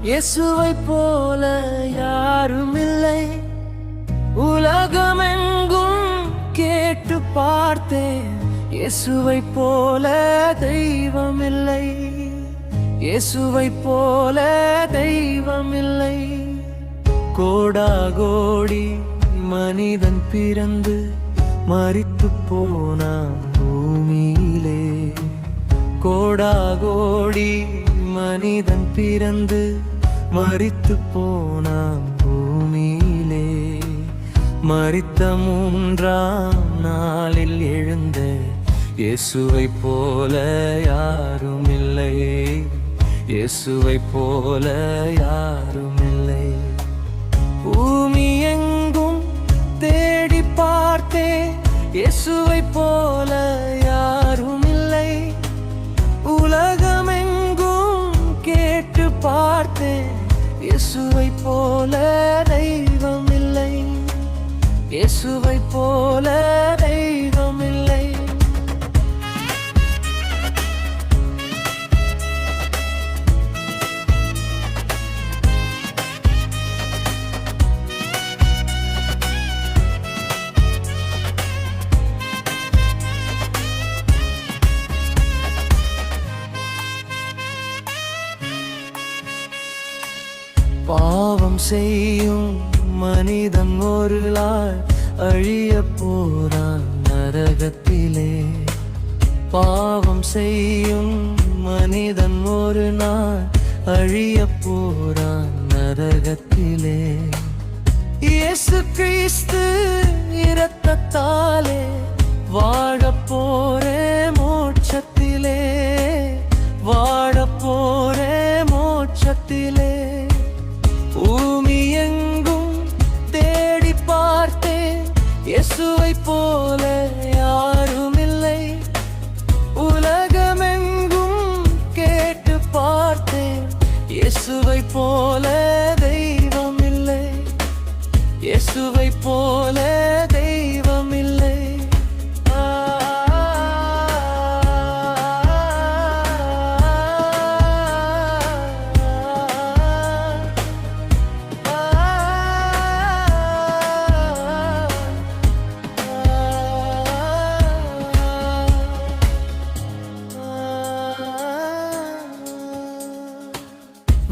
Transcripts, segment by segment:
இயேசுவை போல யாரும் இல்லை. உலகமெங்கும் கேட்டு பார்த்தேன், இயேசுவை போல தெய்வம் இல்லை. இயேசுவை போல தெய்வம் இல்லை. கோடாகோடி மனிதன் பிறந்து மரித்து போனான் பூமியிலே. கோடாகோடி மனிதன் பிறந்து மரித்து போனான் பூமியிலே. மரித்த மூன்றாம் நாளில் எழுந்த இயேசுவை போல யாரும் இல்லை. இயேசுவை போல யாரும் இல்லை. பூமி எங்கும் தேடி பார்த்தேன், இயேசுவை போல யாரும் இல்லை. உலகமெங்கும் கேட்டு பார்த்தேன், இயேசுவை போல தெய்வம் இல்லை. இயேசுவை போல தெய்வம் இல்லை. பாவம் செய்யும் மனிதன் ஒரு நாள் அழிய போறான் நரகத்திலே. பாவம் செய்யும் மனிதன் ஒரு நாள் அழிய போறான் நரகத்திலே. இயேசு கிறிஸ்து இரத்தத்தாலே வாழப் போறே மோட்சத்திலே. வாழப் போறே மோட்சத்திலே. பூமி எங்கும் தேடி பார்த்தேன், இயேசுவை போல யாரும் இல்லை. உலகமெங்கும் கேட்டு பார்த்தேன், இயேசுவை போல தெய்வம் இல்லை. இயேசுவை போல தெய்வம் இல்லை.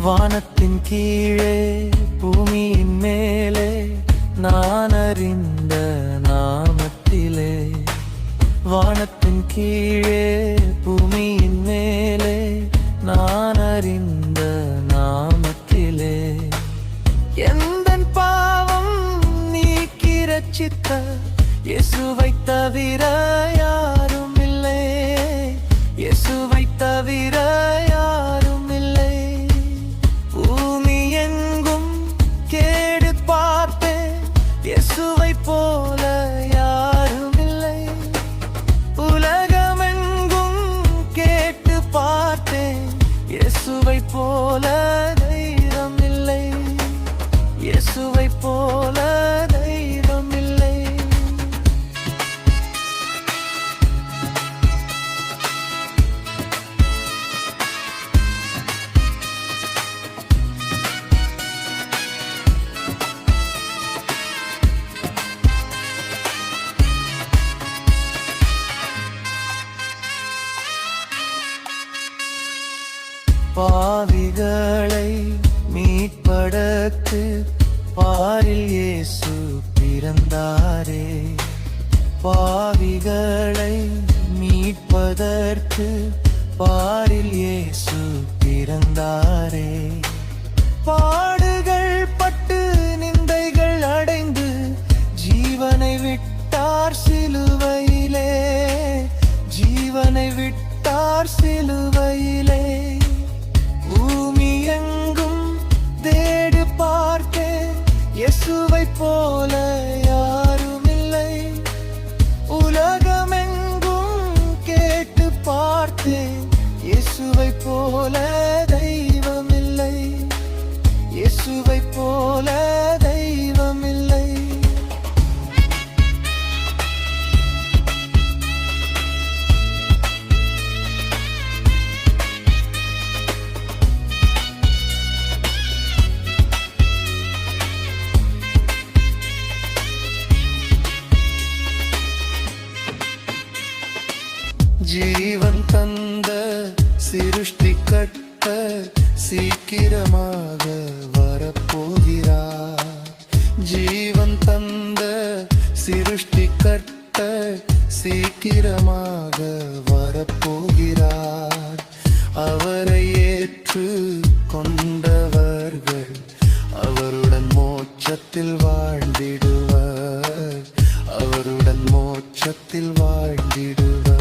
வானத்தின் கீழே பூமியின் மேலே நான் அறிந்த நாமத்திலே. வானத்தின் கீழே பூமியின் மேலே நான் அறிந்த நாமத்திலே. எந்தன் பாவம் நீக்கி ரட்சித்த இயேசுவை தவிர யாரும் இல்லை. இயேசுவை தவிர யாரும் இல்லை. பூமி எங்கும் கேடு பார்த்தேன், இயேசுவை போல யாரும் இல்லை. உலகமெங்கும் கேட்டு பார்த்தேன், இயேசுவை போல தெய்வம் இல்லை. இயேசுவை போல தெய்வம் இல்லை. பாவிகளை மீட்பதற்கு பாரில் இயேசு பிறந்தாரே. பாவிகளை மீட்பதற்கு பாரில் இயேசு பிறந்தாரே. பாடுகள் பட்டு நிந்தைகள் அடைந்து ஜீவனை விட்டார் சிலுவையிலே. ஜீவனை விட்டார் சிலுவையிலே. பூமி எங்கும் தேடி பார்த்தேன், இயேசுவை போல யாரும் இல்லை. உலகமெங்கும் கேட்டு பார்த்தேன், இயேசுவை போல தெய்வம் இல்லை. ஜீவன் தந்த சிருஷ்டி கட்ட சீக்கிரமாக வரப்போகிறார். ஜீவன் தந்த சிருஷ்டி கட்ட சீக்கிரமாக வரப்போகிறார். அவரை ஏற்று கொண்டவர்கள் அவருடன் மோட்சத்தில் வாழ்ந்திடுவர். அவருடன் மோட்சத்தில் வாழ்ந்திடுவர்.